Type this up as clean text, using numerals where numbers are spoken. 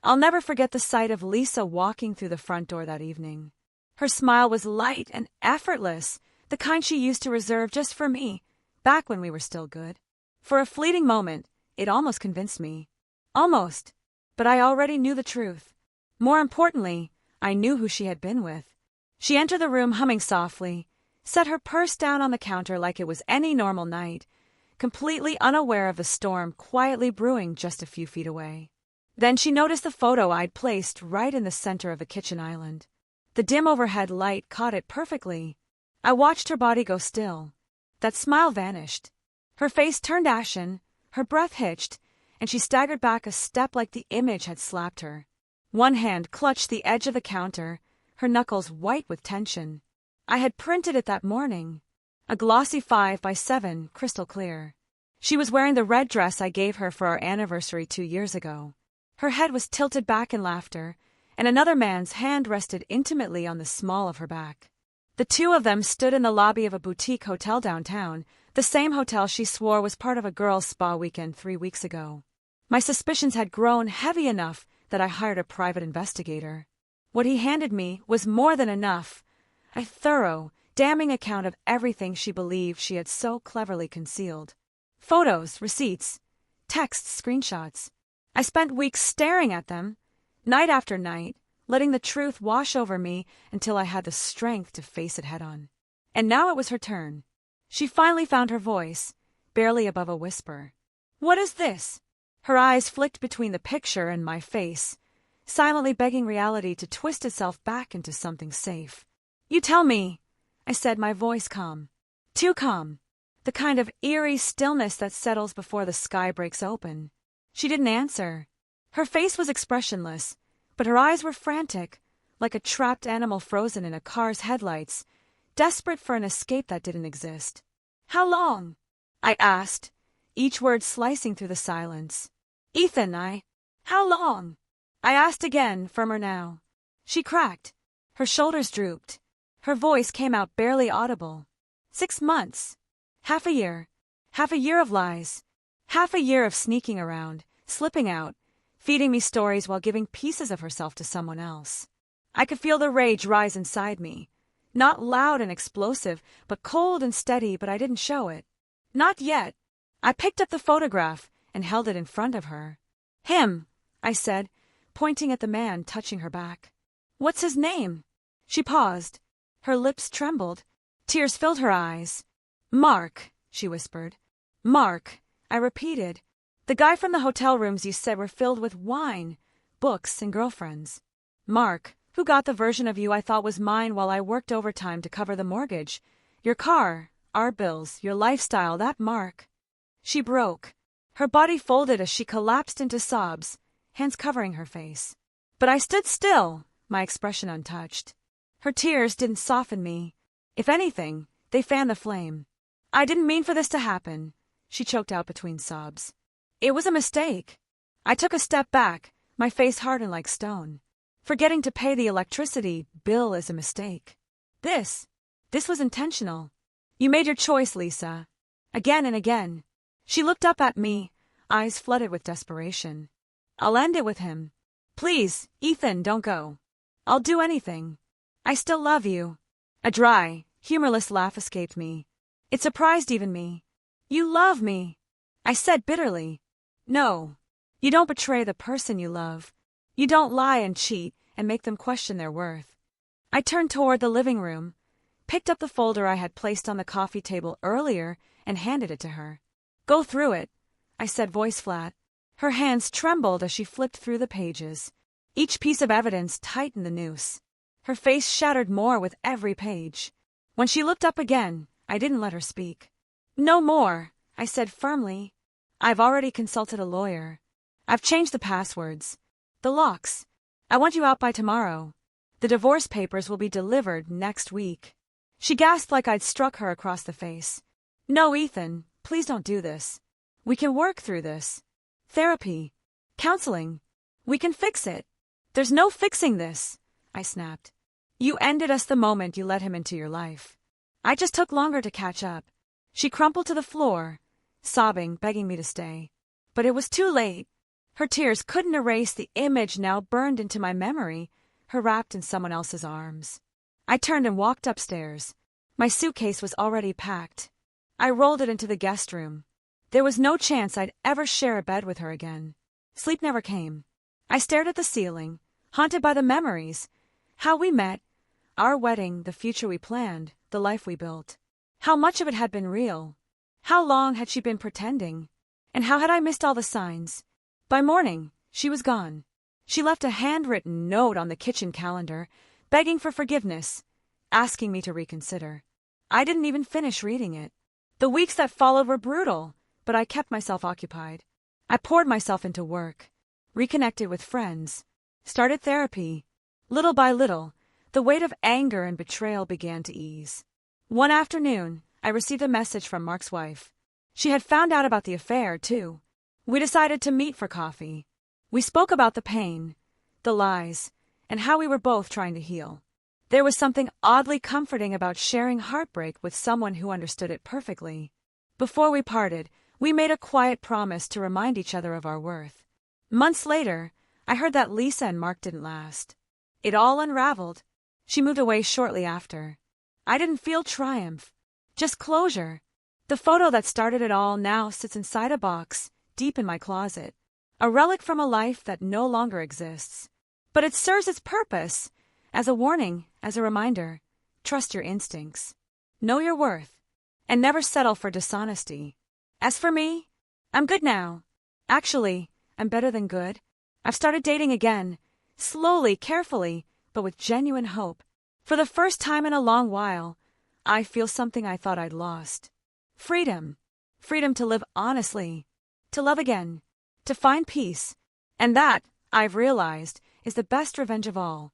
I'll never forget the sight of Lisa walking through the front door that evening. Her smile was light and effortless, the kind she used to reserve just for me, back when we were still good. For a fleeting moment, it almost convinced me. Almost. But I already knew the truth. More importantly, I knew who she had been with. She entered the room humming softly, set her purse down on the counter like it was any normal night, completely unaware of the storm quietly brewing just a few feet away. Then she noticed the photo I'd placed right in the center of the kitchen island. The dim overhead light caught it perfectly. I watched her body go still. That smile vanished. Her face turned ashen, her breath hitched, and she staggered back a step like the image had slapped her. One hand clutched the edge of the counter, her knuckles white with tension. I had printed it that morning. A glossy 5x7, crystal clear. She was wearing the red dress I gave her for our anniversary 2 years ago. Her head was tilted back in laughter, and another man's hand rested intimately on the small of her back. The two of them stood in the lobby of a boutique hotel downtown, the same hotel she swore was part of a girls' spa weekend 3 weeks ago. My suspicions had grown heavy enough that I hired a private investigator. What he handed me was more than enough, a thorough, damning account of everything she believed she had so cleverly concealed. Photos, receipts, texts, screenshots. I spent weeks staring at them, night after night, letting the truth wash over me until I had the strength to face it head-on. And now it was her turn. She finally found her voice, barely above a whisper. "What is this?" Her eyes flicked between the picture and my face, silently begging reality to twist itself back into something safe. "You tell me," I said, my voice calm. Too calm. The kind of eerie stillness that settles before the sky breaks open. She didn't answer. Her face was expressionless, but her eyes were frantic, like a trapped animal frozen in a car's headlights, desperate for an escape that didn't exist. "How long?" I asked, each word slicing through the silence. "Ethan, How long?" I asked again, firmer now. She cracked. Her shoulders drooped. Her voice came out barely audible. 6 months. Half a year. Half a year of lies. Half a year of sneaking around, slipping out, feeding me stories while giving pieces of herself to someone else. I could feel the rage rise inside me. Not loud and explosive, but cold and steady, but I didn't show it. Not yet. I picked up the photograph and held it in front of her. "Him," I said, pointing at the man touching her back. "What's his name?" She paused. Her lips trembled. Tears filled her eyes. "Mark," she whispered. "Mark," I repeated. "The guy from the hotel rooms you said were filled with wine, books, and girlfriends. Mark, who got the version of you I thought was mine while I worked overtime to cover the mortgage. Your car, our bills, your lifestyle, that Mark." She broke. Her body folded as she collapsed into sobs, hands covering her face. But I stood still, my expression untouched. Her tears didn't soften me. If anything, they fanned the flame. "I didn't mean for this to happen," she choked out between sobs. "It was a mistake." I took a step back, my face hardened like stone. Forgetting to pay the electricity bill is a mistake. This was intentional. "You made your choice, Lisa." Again and again. She looked up at me, eyes flooded with desperation. "I'll end it with him. Please, Ethan, don't go. I'll do anything. I still love you." A dry, humorless laugh escaped me. It surprised even me. "You love me," I said bitterly. "No. You don't betray the person you love. You don't lie and cheat and make them question their worth." I turned toward the living room, picked up the folder I had placed on the coffee table earlier, and handed it to her. "Go through it," I said, voice flat. Her hands trembled as she flipped through the pages. Each piece of evidence tightened the noose. Her face shattered more with every page. When she looked up again, I didn't let her speak. "No more," I said firmly. "I've already consulted a lawyer. I've changed the passwords. The locks. I want you out by tomorrow. The divorce papers will be delivered next week." She gasped like I'd struck her across the face. "No, Ethan, please don't do this. We can work through this. Therapy. Counseling. We can fix it." "There's no fixing this," I snapped. "You ended us the moment you let him into your life. I just took longer to catch up." She crumpled to the floor, sobbing, begging me to stay. But it was too late. Her tears couldn't erase the image now burned into my memory, her wrapped in someone else's arms. I turned and walked upstairs. My suitcase was already packed. I rolled it into the guest room. There was no chance I'd ever share a bed with her again. Sleep never came. I stared at the ceiling, haunted by the memories. How we met, our wedding, the future we planned, the life we built. How much of it had been real? How long had she been pretending? And how had I missed all the signs? By morning, she was gone. She left a handwritten note on the kitchen calendar, begging for forgiveness, asking me to reconsider. I didn't even finish reading it. The weeks that followed were brutal, but I kept myself occupied. I poured myself into work, reconnected with friends, started therapy. Little by little, the weight of anger and betrayal began to ease. One afternoon, I received a message from Mark's wife. She had found out about the affair, too. We decided to meet for coffee. We spoke about the pain, the lies, and how we were both trying to heal. There was something oddly comforting about sharing heartbreak with someone who understood it perfectly. Before we parted, we made a quiet promise to remind each other of our worth. Months later, I heard that Lisa and Mark didn't last. It all unraveled. She moved away shortly after. I didn't feel triumph, just closure. The photo that started it all now sits inside a box, deep in my closet, a relic from a life that no longer exists. But it serves its purpose, as a warning, as a reminder. Trust your instincts. Know your worth, and never settle for dishonesty. As for me, I'm good now. Actually, I'm better than good. I've started dating again, slowly, carefully, but with genuine hope. For the first time in a long while, I feel something I thought I'd lost. Freedom. Freedom to live honestly, to love again, to find peace. And that, I've realized, is the best revenge of all.